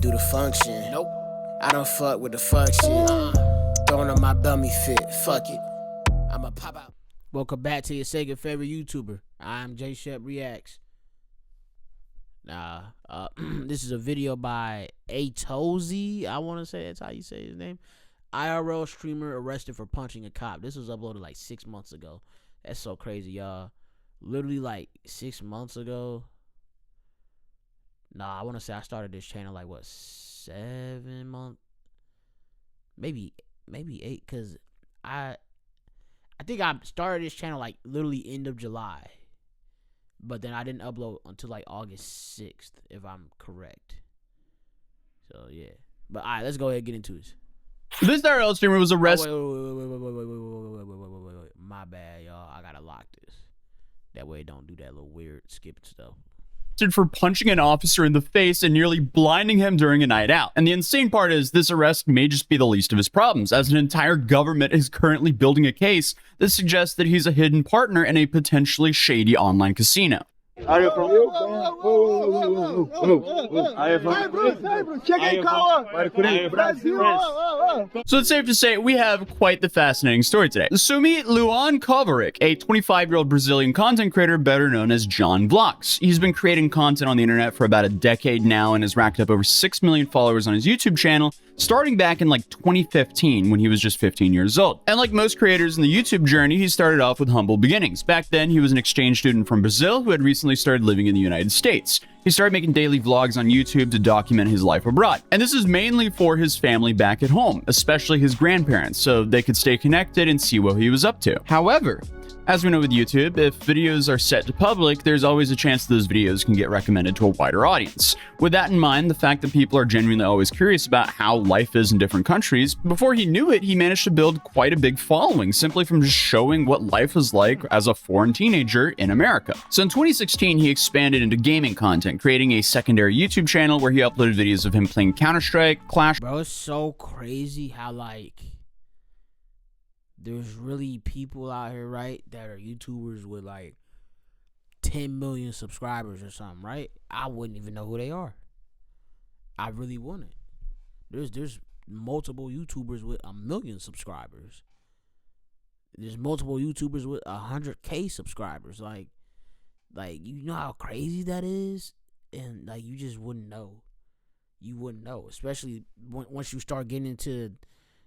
do the function. Nope. I don't fuck with the fuck shit. Throwing on my dummy fit. Fuck it. I'ma pop out. Welcome back to your second favorite YouTuber. I'm J Shep Reacts. This is a video by Atozy. I want to say that's how you say his name. IRL streamer arrested for punching a cop. This was uploaded like 6 months ago. That's so crazy, y'all. Literally like 6 months ago. I want to say I started this channel like what, 7 months, maybe 8, because I think I started this channel like literally end of July, but then I didn't upload until like August 6th, if I'm correct. So yeah, but all right, let's go ahead and get into this. This IRL streamer was arrested. Wait. My bad, y'all. I gotta lock this. That way it don't do that little weird skipping stuff. For punching an officer in the face and nearly blinding him during a night out. And the insane part is this arrest may just be the least of his problems, as an entire government is currently building a case that suggests that he's a hidden partner in a potentially shady online casino. Are you from you? So it's safe to say we have quite the fascinating story today. So meet Luan Kovarik, a 25-year-old Brazilian content creator better known as John Vlogs. He's been creating content on the internet for about a decade now and has racked up over 6 million followers on his YouTube channel, starting back in like 2015 when he was just 15 years old. And like most creators in the YouTube journey, he started off with humble beginnings. Back then, he was an exchange student from Brazil who had recently started living in the United States. He started making daily vlogs on YouTube to document his life abroad. And this is mainly for his family back at home, especially his grandparents, so they could stay connected and see what he was up to. However, as we know with YouTube, if videos are set to public, there's always a chance those videos can get recommended to a wider audience. With that in mind, the fact that people are genuinely always curious about how life is in different countries, before he knew it, he managed to build quite a big following simply from just showing what life is like as a foreign teenager in America. So in 2016, he expanded into gaming content, creating a secondary YouTube channel where he uploaded videos of him playing Counter-Strike, Clash. Bro, it's so crazy how like there's really people out here, right, that are YouTubers with like 10 million subscribers or something, right? I wouldn't even know who they are. I really wouldn't. There's multiple YouTubers with 1 million subscribers. There's multiple YouTubers with 100K subscribers. Like you know how crazy that is, and like you just wouldn't know. You wouldn't know, especially once you start getting into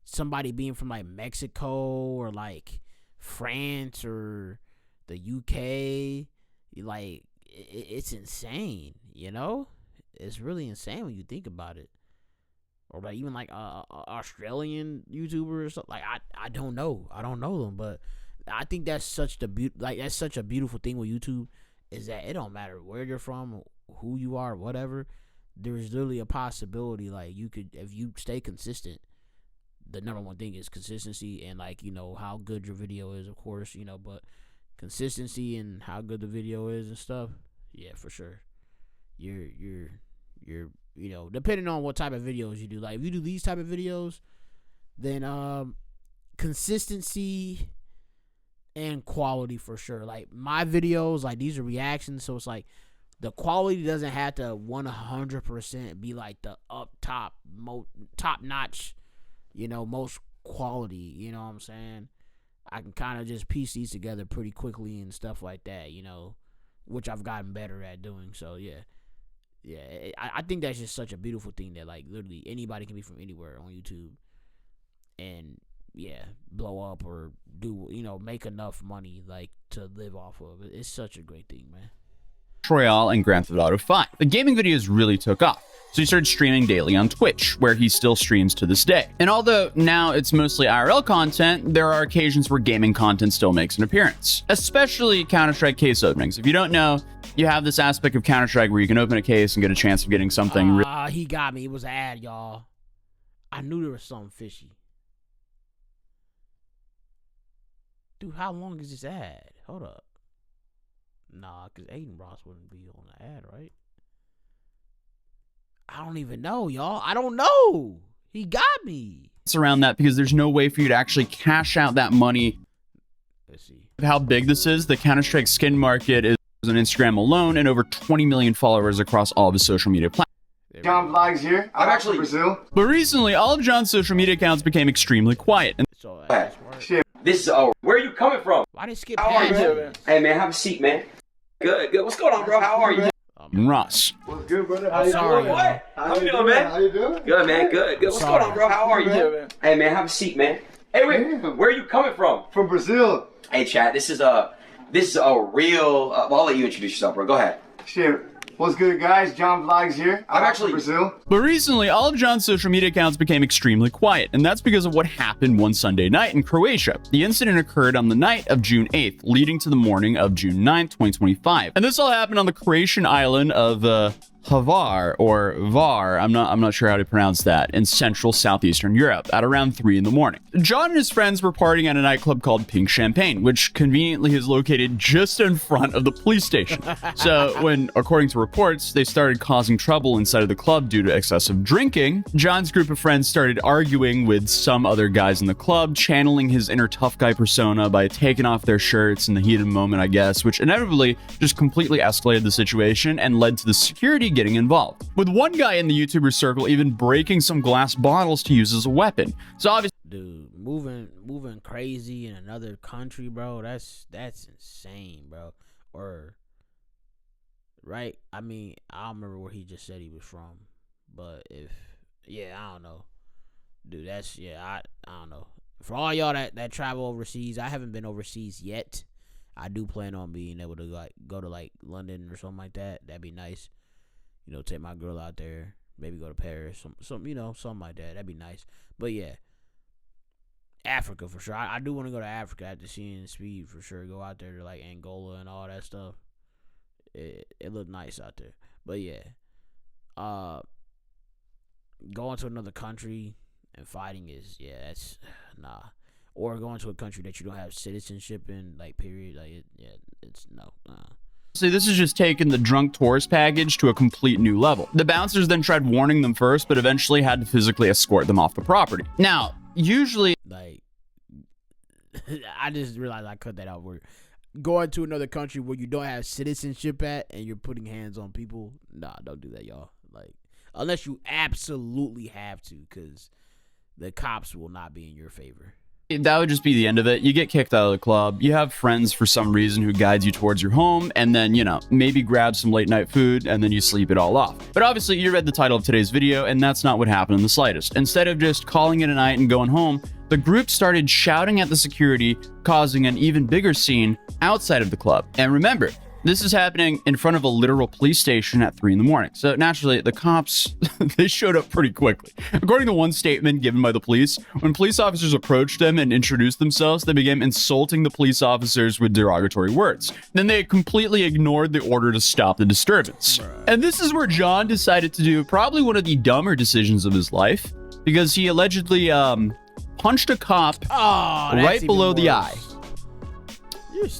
somebody being from like Mexico or like France or the UK. Like it's insane, you know? It's really insane when you think about it. Or like even like Australian YouTuber or something. Like I don't know them, but I think that's such that's such a beautiful thing with YouTube, is that it don't matter where you're from, who you are, whatever. There's literally a possibility like you could, if you stay consistent. The number one thing is consistency and like, you know, how good your video is, of course, you know, but consistency and how good the video is and stuff. Yeah, for sure. You're you know, depending on what type of videos you do. Like if you do these type of videos, then consistency and quality for sure. Like my videos, like these are reactions, so it's like the quality doesn't have to 100% be like the top notch, you know, most quality, you know what I'm saying? I can kind of just piece these together pretty quickly and stuff like that, you know, which I've gotten better at doing. So yeah, I think that's just such a beautiful thing that like literally anybody can be from anywhere on YouTube and yeah, blow up or do, you know, make enough money like to live off of it. It's such a great thing, man. Royale and Grand Theft Auto 5. The gaming videos really took off, so he started streaming daily on Twitch, where he still streams to this day. And although now it's mostly IRL content, there are occasions where gaming content still makes an appearance, especially Counter-Strike case openings. If you don't know, you have this aspect of Counter-Strike where you can open a case and get a chance of getting something. He got me. It was an ad, y'all. I knew there was something fishy. Dude, how long is this ad? Hold up. Nah, because Aiden Ross wouldn't be on the ad, right? I don't even know, y'all. I don't know. He got me. It's around that because there's no way for you to actually cash out that money. Let's see. How big this is, the Counter-Strike skin market is on Instagram alone and over 20 million followers across all of his social media platforms. John Vlogs here. I'm actually Brazil. But recently, all of John's social media accounts became extremely quiet. And So Shit. This is where are you coming from? why did skip How are past you? it? Hey man, have a seat, man. Good, good. What's going on, bro? How are you? Ross. What's good, brother? How I'm you sorry, doing? What? How you doing, How man? you doing? Good, man. Good, good. What's Sorry. going on, bro? How are you? Hey man, have a seat, man. Hey, wait. Where are you coming from? From Brazil. Hey, chat. This is a real. Well, I'll let you introduce yourself, bro. Go ahead. Shit. What's good, guys? John Vlogs here. I'm actually Brazil. But recently, all of John's social media accounts became extremely quiet, and that's because of what happened one Sunday night in Croatia. The incident occurred on the night of June 8th, leading to the morning of June 9th, 2025. And this all happened on the Croatian island of Hvar or Var, I'm not sure how to pronounce that, in central southeastern Europe at around 3 in the morning. John and his friends were partying at a nightclub called Pink Champagne, which conveniently is located just in front of the police station. So when, according to reports, they started causing trouble inside of the club due to excessive drinking, John's group of friends started arguing with some other guys in the club, channeling his inner tough guy persona by taking off their shirts in the heat of the moment, I guess, which inevitably just completely escalated the situation and led to the security getting involved, with one guy in the YouTuber circle even breaking some glass bottles to use as a weapon. So obviously, Dude, moving crazy in another country, bro. That's insane, bro. Or right? I mean, I don't remember where he just said he was from, but I don't know, dude. I don't know. For all y'all that travel overseas, I haven't been overseas yet. I do plan on being able to like go to like London or something like that. That'd be nice. You know, take my girl out there, maybe go to Paris, some you know, something like that. That'd be nice. But yeah, Africa for sure. I do want to go to Africa after seeing Speed for sure. Go out there to like Angola and all that stuff. It looked nice out there. But yeah, going to another country and fighting that's nah. Or going to a country that you don't have citizenship in, like period, like it's no. So this is just taking the drunk tourist package to a complete new level. The bouncers then tried warning them first, but eventually had to physically escort them off the property. Now, usually, Like, I just realized I cut that out. Where going to another country where you don't have citizenship at and you're putting hands on people, nah, don't do that, y'all. Like, unless you absolutely have to, because the cops will not be in your favor. that would just be the end of it. You get kicked out of the club. You have friends for some reason who guides you towards your home, and then, you know, maybe grab some late night food, and then you sleep it all off. But obviously, you read the title of today's video, and that's not what happened in the slightest. Instead of just calling it a night and going home, the group started shouting at the security, causing an even bigger scene outside of the club. And remember, this is happening in front of a literal police station at 3 in the morning. So naturally, the cops, they showed up pretty quickly. According to one statement given by the police, when police officers approached them and introduced themselves, they began insulting the police officers with derogatory words. Then they completely ignored the order to stop the disturbance. And this is where John decided to do probably one of the dumber decisions of his life, because he allegedly punched a cop right below the eye.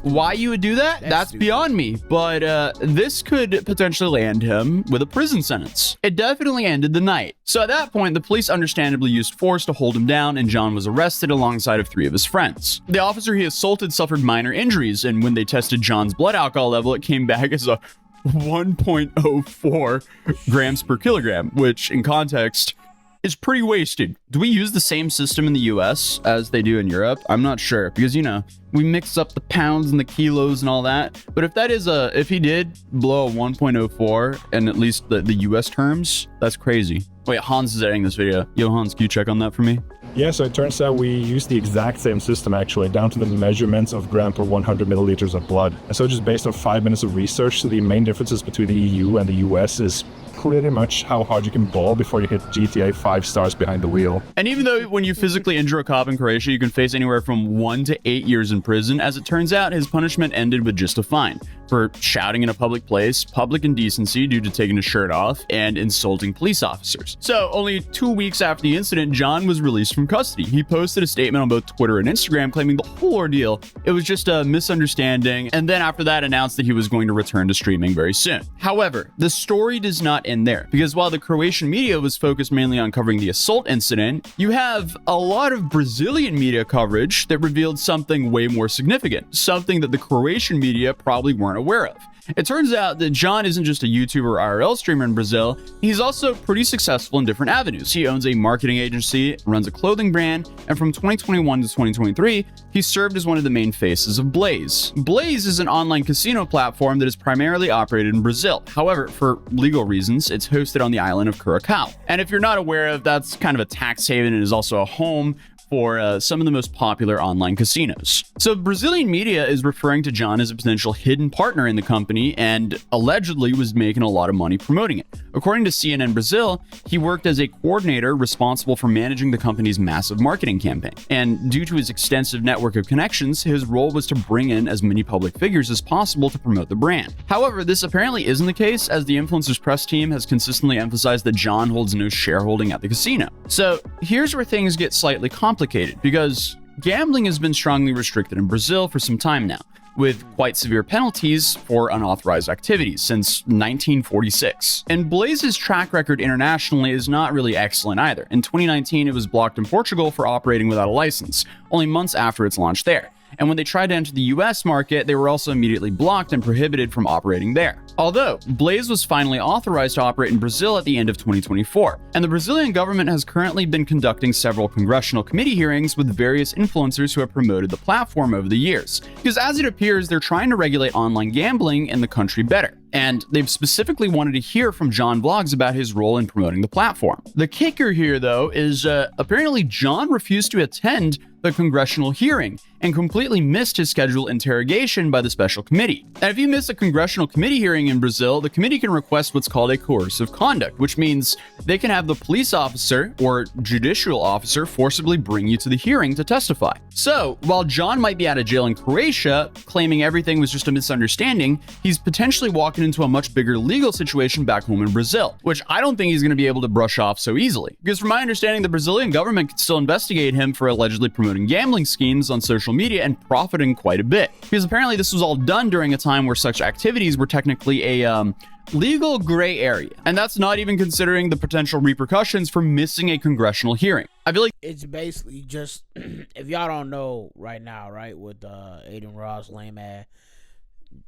Why you would do that? That's beyond me. But this could potentially land him with a prison sentence. It definitely ended the night. So at that point, the police understandably used force to hold him down, and John was arrested alongside of 3 of his friends. The officer he assaulted suffered minor injuries, and when they tested John's blood alcohol level, it came back as a 1.04 grams per kilogram, which in context is pretty wasted. Do we use the same system in the US as they do in Europe? I'm not sure, because, you know, we mix up the pounds and the kilos and all that. But if that is if he did blow a 1.04 and at least the US terms, that's crazy. Wait, Hans is editing this video. Yo, Hans, can you check on that for me? Yeah, so it turns out we use the exact same system actually, down to the measurements of gram per 100 milliliters of blood. And so just based on 5 minutes of research, so the main differences between the EU and the US is pretty much how hard you can ball before you hit GTA 5 stars behind the wheel. And even though when you physically injure a cop in Croatia, you can face anywhere from 1 to 8 years in prison, as it turns out, his punishment ended with just a fine for shouting in a public place, public indecency due to taking his shirt off, and insulting police officers. So only 2 weeks after the incident, John was released from custody. He posted a statement on both Twitter and Instagram claiming the whole ordeal, it was just a misunderstanding, and then after that announced that he was going to return to streaming very soon. However, the story does not end there, because while the Croatian media was focused mainly on covering the assault incident, you have a lot of Brazilian media coverage that revealed something way more significant, something that the Croatian media probably weren't aware of. It turns out that John isn't just a YouTuber or IRL streamer in Brazil, he's also pretty successful in different avenues. He owns a marketing agency, runs a clothing brand, and from 2021 to 2023, he served as one of the main faces of Blaze. Blaze is an online casino platform that is primarily operated in Brazil. However, for legal reasons, it's hosted on the island of Curacao. And if you're not aware of, that's kind of a tax haven and is also a home for some of the most popular online casinos. So Brazilian media is referring to John as a potential hidden partner in the company and allegedly was making a lot of money promoting it. According to CNN Brazil, he worked as a coordinator responsible for managing the company's massive marketing campaign. And due to his extensive network of connections, his role was to bring in as many public figures as possible to promote the brand. However, this apparently isn't the case, as the influencer's press team has consistently emphasized that John holds no shareholding at the casino. So here's where things get slightly complicated, because gambling has been strongly restricted in Brazil for some time now, with quite severe penalties for unauthorized activities since 1946. And Blaze's track record internationally is not really excellent either. In 2019, it was blocked in Portugal for operating without a license, only months after its launch there. And when they tried to enter the US market, they were also immediately blocked and prohibited from operating there. Although, Blaze was finally authorized to operate in Brazil at the end of 2024, and the Brazilian government has currently been conducting several congressional committee hearings with various influencers who have promoted the platform over the years. Because as it appears, they're trying to regulate online gambling in the country better. And they've specifically wanted to hear from John Vlogs about his role in promoting the platform. The kicker here, though, is apparently John refused to attend the congressional hearing and completely missed his scheduled interrogation by the special committee. And if you miss a congressional committee hearing in Brazil, the committee can request what's called a coercive conduct, which means they can have the police officer or judicial officer forcibly bring you to the hearing to testify. So, while John might be out of jail in Croatia, claiming everything was just a misunderstanding, he's potentially walking into a much bigger legal situation back home in Brazil, which I don't think he's going to be able to brush off so easily. Because from my understanding, the Brazilian government could still investigate him for allegedly promoting gambling schemes on social media and profiting quite a bit. Because apparently this was all done during a time where such activities were technically a legal gray area. And that's not even considering the potential repercussions for missing a congressional hearing. I feel like It's basically just, if y'all don't know right now, right, with Aiden Ross, lame ass,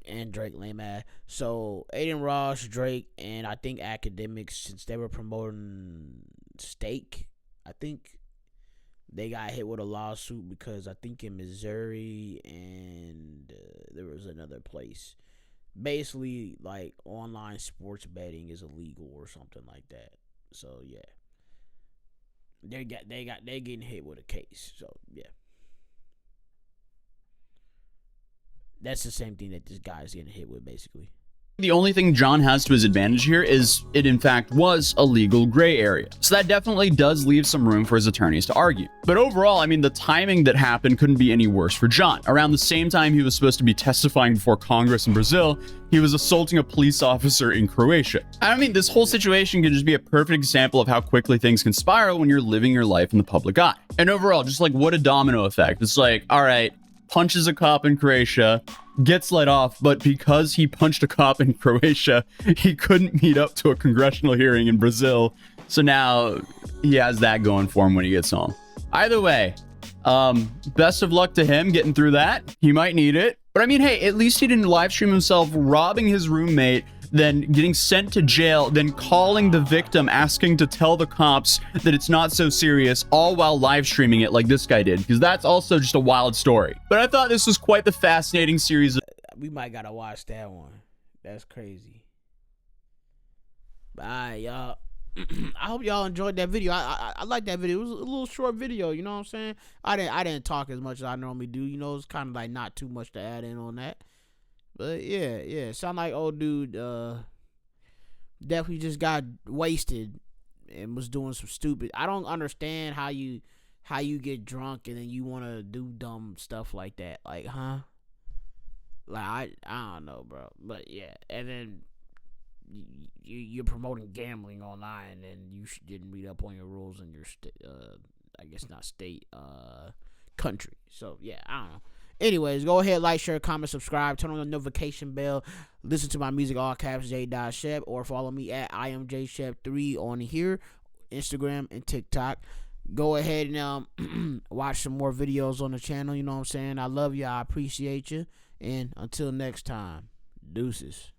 and Drake, lame ass. So Aiden Ross, Drake, and I think Academics, since they were promoting Steak, I think they got hit with a lawsuit because I think in Missouri and there was another place. Basically, like, online sports betting is illegal or something like that. So yeah, they getting hit with a case. So yeah, that's the same thing that this guy's getting hit with, basically. the only thing John has to his advantage here is it in fact was a legal gray area. So that definitely does leave some room for his attorneys to argue. But overall, I mean, the timing that happened couldn't be any worse for John. Around the same time he was supposed to be testifying before Congress in Brazil, he was assaulting a police officer in Croatia. I mean, this whole situation could just be a perfect example of how quickly things can spiral when you're living your life in the public eye. And overall, just like what a domino effect. It's like, all right, punches a cop in Croatia, gets let off, but because he punched a cop in Croatia, he couldn't meet up to a congressional hearing in Brazil. So now he has that going for him when he gets home. Either way, best of luck to him getting through that. He might need it. But I mean, hey, at least he didn't live stream himself robbing his roommate, then getting sent to jail, then calling the victim, asking to tell the cops that it's not so serious, all while live streaming it like this guy did, because that's also just a wild story. But I thought this was quite the fascinating series. We might gotta watch that one. That's crazy. But alright, y'all. I hope y'all enjoyed that video. I like that video. It was a little short video, you know what I'm saying? I didn't talk as much as I normally do. You know, it's kind of like not too much to add in on that. But yeah. Sound like old dude definitely just got wasted and was doing some stupid. I don't understand how you get drunk and then you want to do dumb stuff like that. Like, huh? Like, I don't know, bro. But yeah, and then you're promoting gambling online and you didn't read up on your rules in your I guess not state, country. So yeah, I don't know. Anyways, go ahead, like, share, comment, subscribe, turn on the notification bell, listen to my music, all caps, J.Shep, or follow me at IamJShep3 on here, Instagram, and TikTok. Go ahead and watch some more videos on the channel, you know what I'm saying? I love you, I appreciate you, and until next time, Deuces.